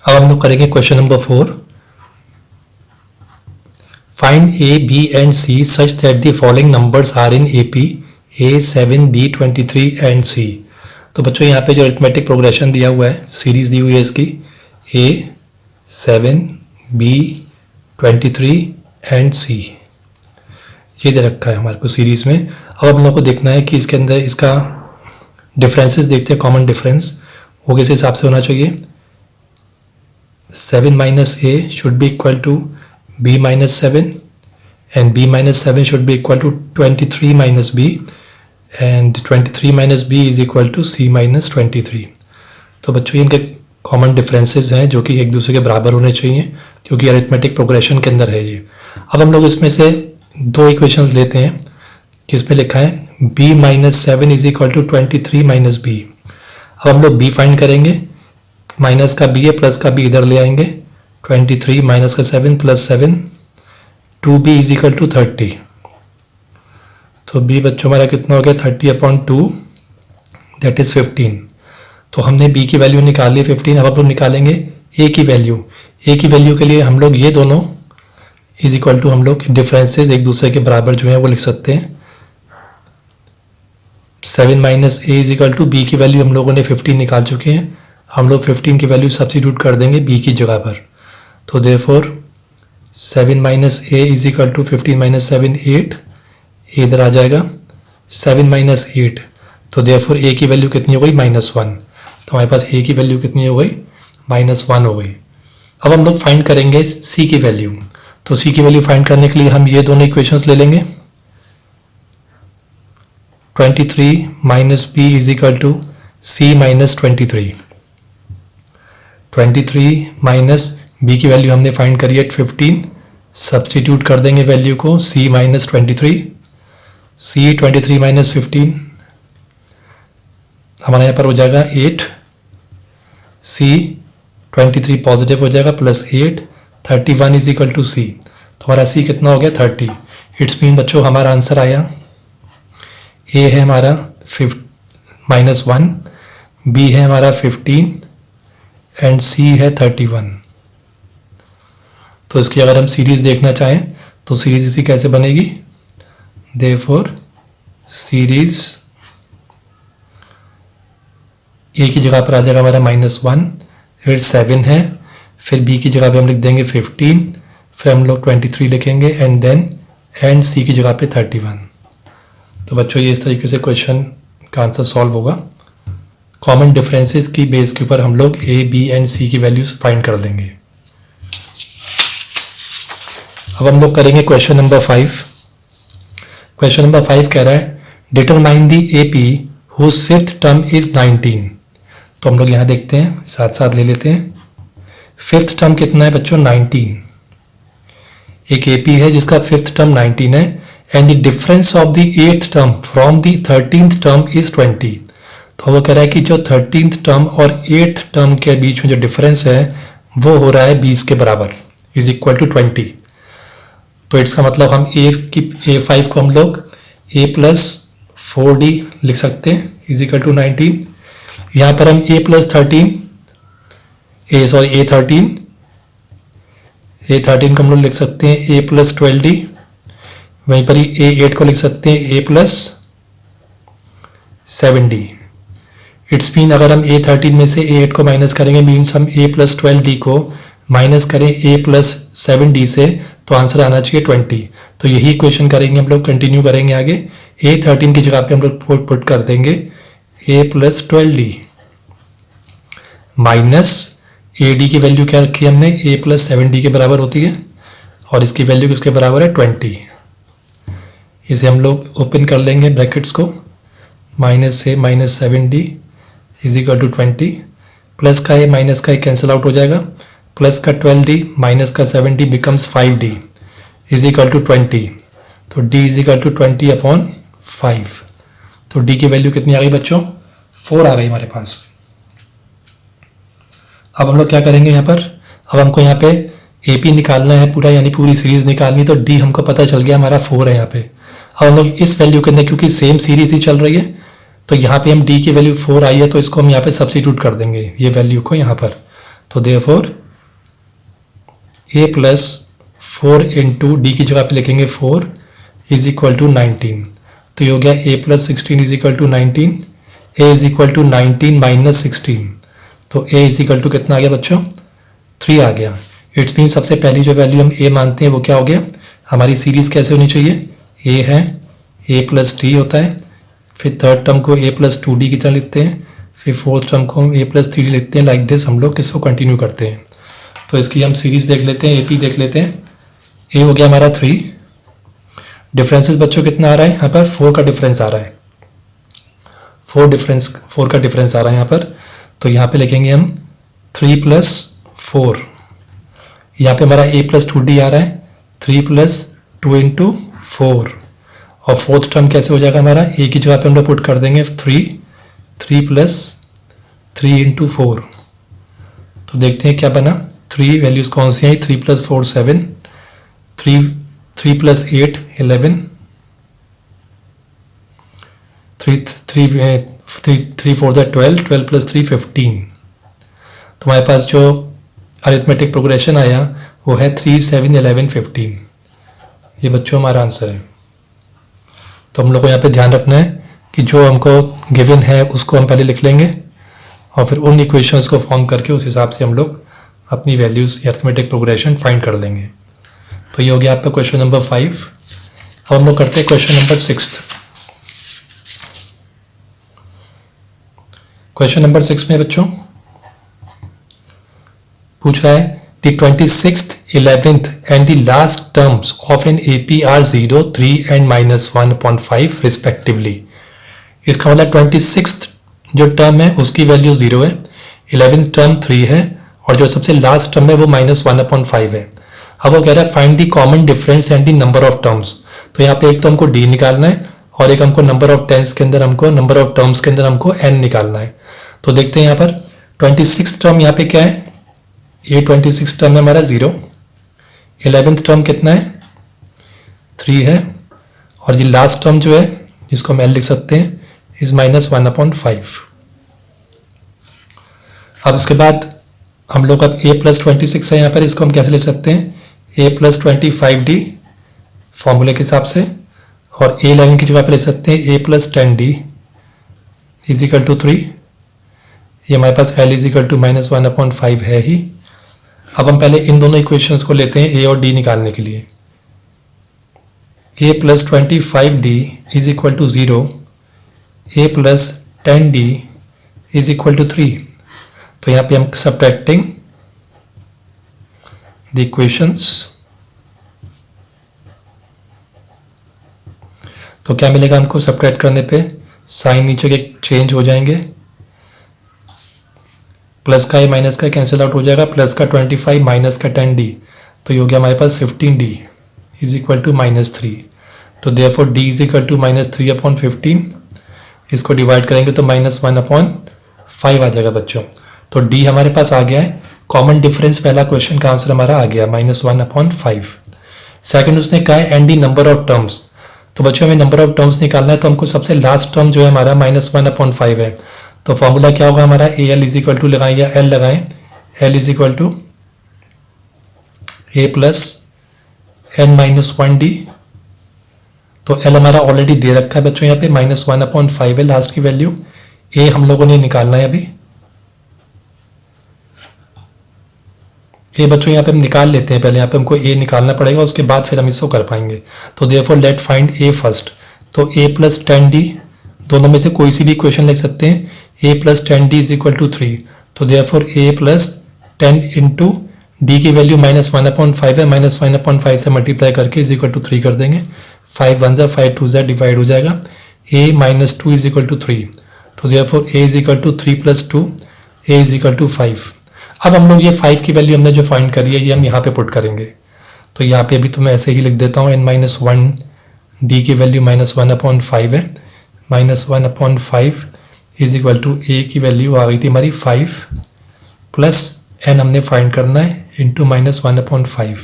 अब हम लोग करेंगे question number 4। Find A B and C such that the following numbers are in AP A7 B23 and C। तो बच्चों यहाँ पे जो अरिथमेटिक प्रोग्रेशन दिया हुआ है, सीरीज दी हुई है इसकी A7 B23 एंड C, ये दे रखा है हमारे को सीरीज में। अब हम लोग को देखना है कि इसके अंदर इसका डिफरेंसेस देखते हैं। कॉमन डिफरेंस वो किस हिसाब से होना चाहिए, 7 minus A should be equal to B minus 7 and B minus 7 should be equal to 23 minus B and 23 minus B is equal to C minus 23। तो बच्चों इनके कॉमन डिफरेंसेस हैं जो कि एक दूसरे के बराबर होने चाहिए, क्योंकि अरिथमेटिक प्रोग्रेशन के अंदर है ये। अब हम लोग इसमें से दो इक्वेशंस लेते हैं जिसमें लिखा है B minus 7 is equal to 23 minus B। अब हम लोग B फाइंड करेंगे, माइनस का B है प्लस का B इधर ले आएंगे, 23 माइनस का 7 plus 7, 2B is equal to 30। तो B बच्चों हमारा कितना हो गया, 30/2 दैट इज 15। तो हमने B की वैल्यू निकाल ली 15। अब हम लोग निकालेंगे A की वैल्यू। A की वैल्यू के लिए हम लोग ये दोनों इज इक्वल टू हम लोग डिफरेंसेस एक दूसरे के बराबर जो है वो लिख सकते हैं। 7 minus A is equal to B की वैल्यू हम लोगों ने 15 निकाल चुके हैं, हम लोग 15 की वैल्यू सब्स्टिट्यूट कर देंगे B की जगह पर। तो therefore 7 minus A is equal to 15 minus 7 8, इधर आ जाएगा 7 माइनस 8। तो देयरफॉर A की वैल्यू कितनी हो गई, -1। तो हमारे पास A की वैल्यू कितनी हो गई, -1 हो गई। अब हम लोग फाइंड करेंगे C की वैल्यू। तो C की वैल्यू फाइंड करने के लिए हम ये दोनों इक्वेशंस ले लेंगे। 23 minus B is equal to C minus 23। 23 minus B की वैल्यू हमने फाइंड करी है 15, सब्स्टिट्यूट कर देंगे वैल्यू को C माइनस 23। C 23 माइनस 15 हमारे यहाँ पर हो जाएगा 8, C 23 पॉजिटिव हो जाएगा plus 8, 31 is equal to C। तो हमारा C कितना हो गया, 30। इट्स मीन बच्चों हमारा आंसर आया A है हमारा -1, B है हमारा 15 एंड C है 31। तो इसकी अगर हम सीरीज देखना चाहें तो सीरीज इसी कैसे बनेगी, देयरफॉर सीरीज A की जगह पर आ जाएगा हमारा -1, फिर 7 है, फिर B की जगह पे हम लिख देंगे 15, फिर हम लोग 23 लिखेंगे एंड देन एंड C की जगह पे 31। तो बच्चों ये इस तरीके से क्वेश्चन का आंसर सॉल्व होगा। कॉमन डिफरेंसेस की बेस के ऊपर हम लोग A, B एंड C की वैल्यूज फाइंड कर देंगे। अब हम लोग करेंगे क्वेश्चन नंबर 5। क्वेश्चन नंबर 5 कह रहा है determine the AP whose fifth term is 19। तो हम लोग यहाँ देखते हैं, साथ साथ ले लेते हैं। फिफ्थ टर्म कितना है बच्चों, 19। एक AP है जिसका फिफ्थ टर्म 19 है and the difference of the 8th term from the 13th term is 20। तो वो कह रहा है कि जो 13th टर्म और 8th टर्म के बीच में जो डिफरेंस है वो हो रहा है 20 के बराबर, इज इक्वल टू 20। तो इसका मतलब हम A5 को हम लोग A प्लस 4D लिख सकते हैं इज इक्वल टू 19। यहाँ पर हम A प्लस 13 A13 को हम लोग लिख सकते हैं A प्लस 12D। वहीं पर ही A8 को लिख सकते हैं A plus 7D। It's mean अगर हम A13 में से A8 को माइनस करेंगे मीन्स हम A प्लस 12D को माइनस करें A प्लस 7D से, तो आंसर आना चाहिए 20। तो यही इक्वेशन करेंगे हम लोग, कंटिन्यू करेंगे आगे। A13 की जगह पे हम लोग पुट कर देंगे A plus 12D minus AD की वैल्यू क्या रखी है हमने, A प्लस 7D के बराबर होती है और इसकी वैल्यू किसके बराबर है, 20। इसे हम लोग ओपन कर लेंगे ब्रैकेट्स को, minus A minus 7D is equal to 20, plus का A माइनस का A कैंसिल आउट हो जाएगा, प्लस का 12D माइनस का 7D becomes 5D is equal to 20। तो D इज इक्वल टू 20/5। तो D की वैल्यू कितनी आ गई बच्चों, 4 आ गई हमारे पास। अब हम लोग क्या करेंगे यहाँ पर, अब हमको यहाँ पे AP निकालना है पूरा, यानी पूरी सीरीज निकालनी। तो D हमको पता चल गया हमारा 4 है यहाँ पे। अब हम लोग इस वैल्यू के अंदर क्योंकि सेम सीरीज ही चल रही है तो यहाँ पे हम D की वैल्यू 4 आई है तो इसको हम यहाँ पे सब्स्टिट्यूट कर देंगे ये वैल्यू को यहाँ पर। तो therefore a plus 4 into D की जगह पे लिखेंगे 4 इज इक्वल टू 19। तो ये हो गया a plus 16 is equal to 19, a is equal to 19 minus 16। तो a इज इक्वल टू कितना आ गया बच्चों, 3 आ गया। इट्स मीन सबसे पहली जो वैल्यू हम a मानते हैं वो क्या हो गया, हमारी सीरीज कैसे होनी चाहिए, a है a प्लस डी होता है, फिर थर्ड टर्म को a प्लस 2d की तरह लिखते हैं, फिर फोर्थ टर्म को हम a प्लस 3d लिखते हैं। लाइक दिस हम लोग इसको कंटिन्यू करते हैं। तो इसकी हम सीरीज देख लेते हैं, AP देख लेते हैं। a हो गया हमारा 3, डिफरेंसेस बच्चों कितना आ रहा है यहाँ पर, 4 का डिफरेंस आ रहा है, 4 का डिफरेंस आ रहा है यहाँ पर। तो यहाँ पे लिखेंगे हम 3 प्लस 4, यहाँ पे हमारा a प्लस 2d आ रहा है, 3 प्लस 2 इंटू 4, और फोर्थ टर्म कैसे हो जाएगा हमारा, a की जगह पे हम लोग पुट कर देंगे 3 प्लस 3 इंटू 4। तो देखते हैं क्या बना, 3 वैल्यूज कौन सी हैं, 3 प्लस 4 7, 3 प्लस 8 11, 3 4 12, 12 प्लस 3 15। तो हमारे पास जो अरिथमेटिक प्रोग्रेशन आया वो है 3 7 11 15। ये बच्चों हमारा आंसर है। तो हम लोग को यहाँ पे ध्यान रखना है कि जो हमको गिवन है उसको हम पहले लिख लेंगे और फिर उन इक्वेशंस को फॉर्म करके उस हिसाब से हम लोग अपनी वैल्यूज अरिथमेटिक प्रोग्रेशन फाइंड कर लेंगे। तो ये हो गया आपका क्वेश्चन नंबर 5। अब हम लोग करते हैं क्वेश्चन नंबर 6। क्वेश्चन नंबर 6 में बच्चों पूछ रहा है the 26th, 11th and the last terms of an AP are 0, 3 and minus 1/5 respectively। इसका मतलब 26th जो टर्म है उसकी वैल्यू 0 है, 11th टर्म 3 है और जो सबसे लास्ट टर्म है वो -1/5 है। अब वो कह रहा है find the common difference and the number of terms. तो यहाँ पे एक तो हमको d निकालना है और एक हमको नंबर ऑफ टर्म्स के अंदर हमको n निकालना है। तो देखते हैं यहाँ पर 26 टर्म यहाँ पे क्या है, ये 26 टर्म है हमारा 0, 11th टर्म कितना है 3 है और ये लास्ट टर्म जो है जिसको हम l लिख सकते हैं इज -1/5। अब उसके बाद हम लोग अब a प्लस 26 है यहाँ पर, इसको हम कैसे लिख सकते हैं, a प्लस 25d फॉर्मूले के हिसाब से, और a11 की जगह पर लिख सकते हैं a plus 10d is equal to 3। ये हमारे पास l इज इक्वल टू -1/5 है ही। अब हम पहले इन दोनों इक्वेशंस को लेते हैं a और d निकालने के लिए। a plus 25d is equal to 0, a plus 10d is equal to 3। तो यहाँ पे हम सब्ट्रैक्टिंग द इक्वेशंस, तो क्या मिलेगा हमको, सब्ट्रैक्ट करने पे साइन नीचे के चेंज हो जाएंगे, प्लस का ये माइनस का कैंसिल आउट हो जाएगा, प्लस का 25 माइनस का 10d, तो ये हो गया हमारे पास 15d इज इक्वल टू -3। तो therefore d is equal to -3/15, इसको डिवाइड करेंगे तो -1/5 आ जाएगा बच्चों। तो d हमारे पास आ गया है, कॉमन डिफरेंस पहला क्वेश्चन का आंसर हमारा आ गया -1/5। सेकंड उसने कहा है and the number of terms. तो बच्चों हमें नंबर ऑफ टर्म्स निकालना है, तो हमको सबसे लास्ट टर्म जो है हमारा -1/5 है। तो फॉर्मूला क्या होगा हमारा, AL इज इक्वल टू लगाएं या L लगाएं, L is equal to A plus n-1d। तो L हमारा ऑलरेडी दे रखा है बच्चों, यहाँ पे -1/5 है लास्ट की वैल्यू। A हम लोगों ने निकालना है अभी, A बच्चों यहाँ पे हम निकाल लेते हैं, पहले यहाँ पे हमको A निकालना पड़ेगा, उसके बाद फिर हम इसको कर पाएंगे। तो therefore let find A first. तो A प्लस 10d, दोनों में से कोई सी भी इक्वेशन लिख सकते हैं, a plus 10d is equal to 3। तो therefore a plus 10 into D की वैल्यू -1/5 है, -1/5 से मल्टीप्लाई करके इज इक्वल टू 3 कर देंगे, 5 1 जा 5 2 जा डिवाइड हो जाएगा, a minus 2 is equal to 3। तो therefore a is equal to 3 plus 2, a is equal to 5। अब हम लोग ये 5 की वैल्यू हमने जो फाइंड करी है ये हम यहाँ पे पुट करेंगे। तो यहाँ पे अभी तो मैं ऐसे ही लिख देता हूँ, n-1 d की वैल्यू -1/5 है, -1/5 इज इक्वल टू a की वैल्यू आ गई थी हमारी 5 प्लस n हमने फाइंड करना है इंटू -1/5।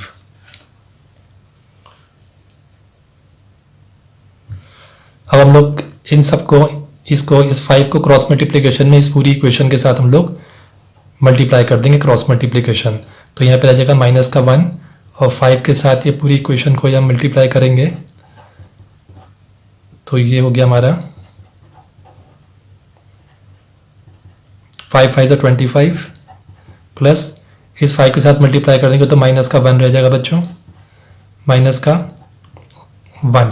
अब हम लोग इन सबको इस 5 को क्रॉस मल्टीप्लिकेशन में इस पूरी इक्वेशन के साथ हम लोग मल्टीप्लाई कर देंगे, क्रॉस मल्टीप्लिकेशन। तो यहाँ पे आ जाएगा माइनस का 1 और 5 के साथ ये पूरी इक्वेशन को हम मल्टीप्लाई करेंगे तो ये हो गया हमारा 5 5 25 प्लस इस 5 के साथ मल्टीप्लाई करेंगे तो माइनस का 1 रह जाएगा बच्चों, माइनस का 1,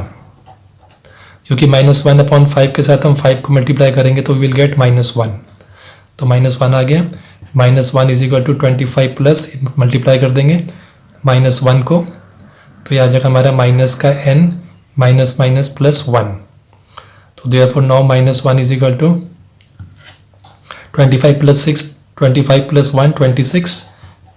क्योंकि -1/5 के साथ हम 5 को मल्टीप्लाई करेंगे तो विल गेट -1। तो -1 आ गया। -1 is equal to 25 plus multiply कर देंगे -1 को, तो ये आ जाएगा हमारा माइनस का n माइनस माइनस प्लस 1। तो therefore now -1 is equal to 25 plus 6, 25 plus 1 26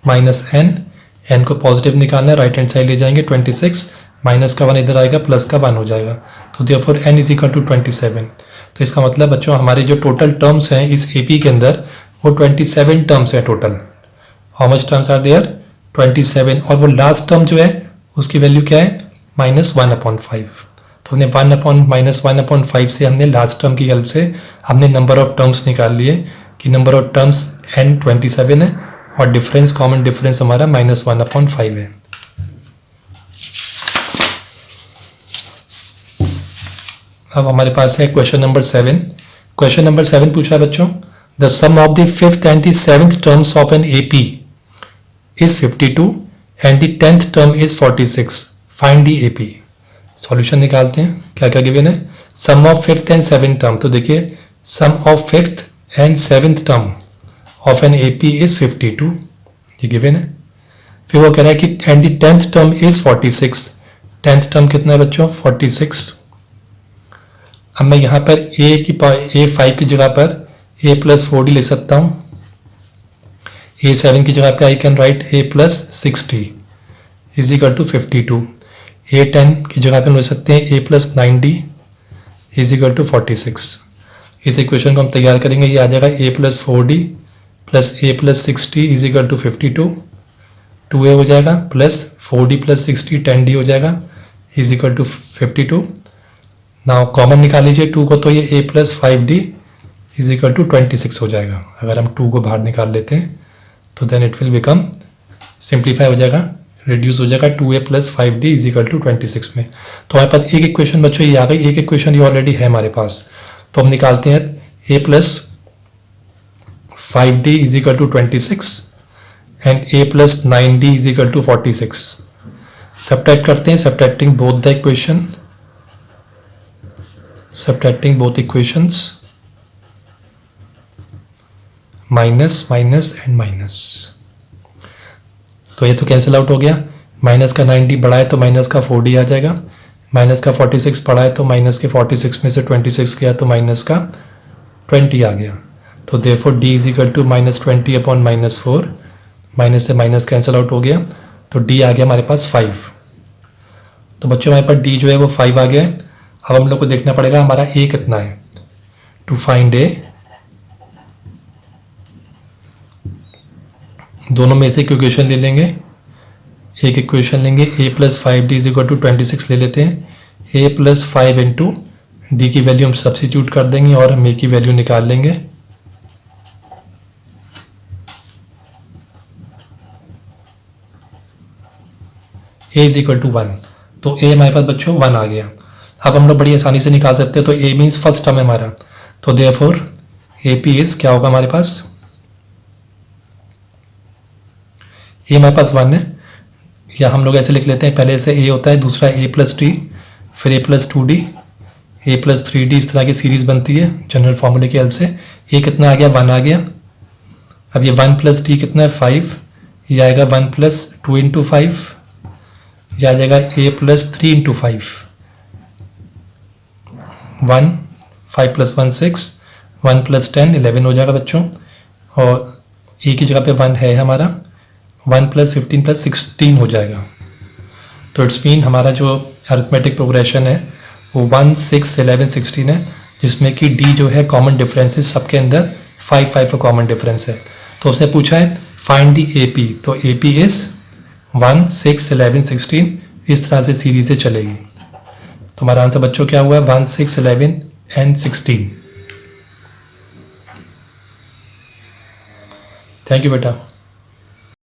minus n को पॉजिटिव निकालना है, राइट हैंड साइड ले जाएंगे 26, माइनस का 1 इधर आएगा, प्लस का 1 हो जाएगा। तो therefore n is equal to 27। तो इसका मतलब बच्चों हमारे जो टोटल टर्म्स हैं इस AP के अंदर वो 27 टर्म्स हैं टोटल। How much terms are there? 27। और वो लास्ट टर्म जो है उसकी वैल्यू क्या है? -1/5। तो हमने -1/5 से हमने लास्ट टर्म की हेल्प से हमने नंबर ऑफ टर्म्स निकाल लिए कि नंबर ऑफ टर्म्स n 27 है और डिफरेंस, कॉमन डिफरेंस हमारा -1/5 है। अब हमारे पास है क्वेश्चन नंबर 7। क्वेश्चन नंबर 7 पूछा बच्चों, the sum of the 5th and the 7th terms of N AP is 52 and the 10th term is 46, find the AP। Solution निकालते हैं। क्या क्या गिवन है? सम of 5th and 7th term, तो देखिए sum of 5th and 7th term of N AP is 52, ये given है। फिर वो कह रहा है कि and the 10th term is 46, 10th term कितना है बच्चों? 46। अब मैं यहाँ पर A5 की जगह पर A प्लस 4D ले सकता हूँ। A7 की जगह पे I can write A plus 60 is equal to 52। A10 की जगह पे हम ले सकते हैं A plus 90 is equal to 46। इस इक्वेशन को हम तैयार करेंगे, ये आ जाएगा A plus 4D plus A plus 60 is equal to 52, 2A हो जाएगा प्लस 4D प्लस 60 10D हो जाएगा is equal to 52। Now common निकाल लीजिए 2 को, तो ये A plus 5D is equal to 26 हो जाएगा। अगर हम 2 को बाहर निकाल लेते हैं तो then it will become simplify हो जाएगा, रिड्यूस हो जाएगा 2A plus 5D is equal to 26 में। तो हमारे पास एक इक्वेशन बच्चों ये आ गई, एक इक्वेशन ये ऑलरेडी है हमारे पास। तो हम निकालते हैं A plus 5D is equal to 26 and A plus 9D is equal to 46। Subtract करते हैं, subtracting both the equation, subtracting both equations, minus minus and minus, तो ये तो कैंसिल आउट हो गया। माइनस का 90 बढ़ा है तो माइनस का 4D आ जाएगा, माइनस का 46 बढ़ा है तो माइनस के 46 में से 26 गया तो माइनस का 20 आ गया। तो therefore D is equal to -20/-4, minus से माइनस कैंसिल आउट हो गया तो D आ गया हमारे पास 5। तो बच्चों हमारे पास D जो है वो 5 आ गया है। अब हम लोग को देखना पड़ेगा हमारा A कितना है। टू फाइंड A, दोनों में से एक इक्वेशन ले लेंगे, एक इक्वेशन लेंगे A plus 5D is equal to 26 ले लेते हैं। A प्लस 5 इंटू D की वैल्यू हम सब्सिट्यूट कर देंगे और हम A की वैल्यू निकाल लेंगे। A इज इक्वल टू 1, तो A हमारे पास बच्चों 1 आ गया। अब हम लोग बड़ी आसानी से निकाल सकते हैं। तो A मीन्स फर्स्ट टर्म है हमारा, तो देयरफॉर AP इज क्या होगा हमारे पास? A हमारे पास 1 है, या हम लोग ऐसे लिख लेते हैं, पहले से A होता है, दूसरा A प्लस D, फिर A plus 2D, A plus 3D, इस तरह की सीरीज बनती है जनरल फॉर्मूले की हेल्प से। A कितना आ गया? 1 आ गया। अब ये 1 प्लस D कितना है? 5, ये आएगा 1 प्लस 2 इंटू 5, यह आ जाएगा A plus 3 into 5, 1, 5 plus 1 6, 1 plus 10 11 हो जाएगा बच्चों। और A की जगह पे 1 है हमारा, 1 प्लस 15 प्लस 16 हो जाएगा। तो इट्स मीन हमारा जो अरिथमेटिक प्रोग्रेशन है वो 1 6 11 16 है, जिसमें कि D जो है कॉमन डिफरेंस है, सबके अंदर 5 5 का कॉमन डिफरेंस है। तो उसने पूछा है फाइंड दी AP, तो AP इज 1 6 11 16, इस तरह से सीरीज से चलेगी। तो हमारा आंसर बच्चों क्या हुआ है? 1 6 11 एंड 16। थैंक यू बेटा.